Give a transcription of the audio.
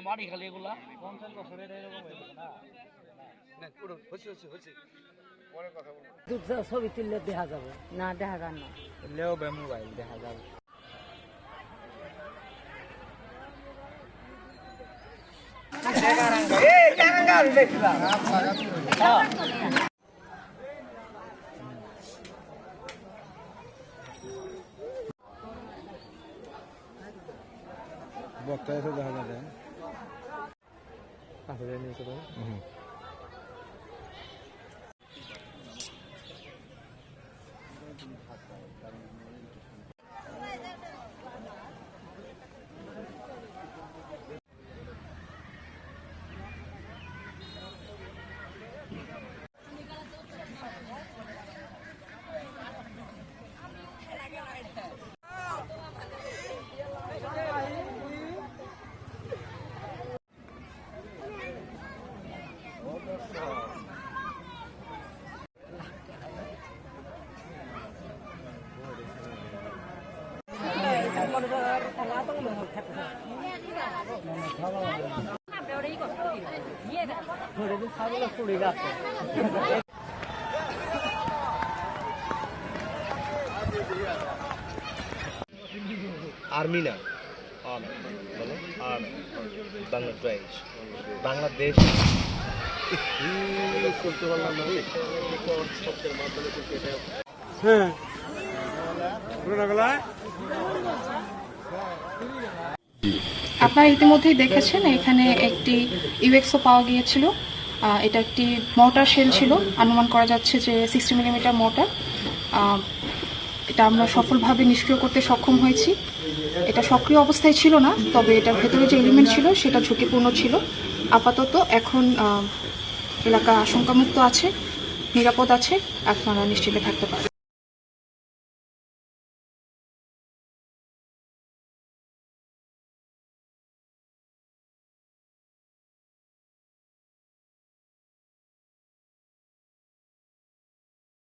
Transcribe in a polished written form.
মাটি খালি এগুলা ছবি তুললে দেখা যাবে না, দেখা যান না, মোবাইল দেখা যাবে। বক্তা এসে দেখা যাবে आर्मी ना बांग्लादेश बांग्लादेश আপনারা ইতিমধ্যেই দেখেছেন এখানে একটি ইউএক্সও পাওয়া গিয়েছিল। এটা একটি মর্টার শেল ছিল, অনুমান করা যাচ্ছে যে 60 মিলিমিটার মর্টার। এটা আমরা সফলভাবে নিষ্ক্রিয় করতে সক্ষম হয়েছি। এটা সক্রিয় অবস্থায় ছিল না, তবে এটার ভেতরে যে এলিমেন্ট ছিল সেটা ঝুঁকিপূর্ণ ছিল। আপাতত এখন এলাকা আশঙ্কামুক্ত আছে, নিরাপদ আছে, আপনারা নিশ্চিন্তে থাকতে পারেন।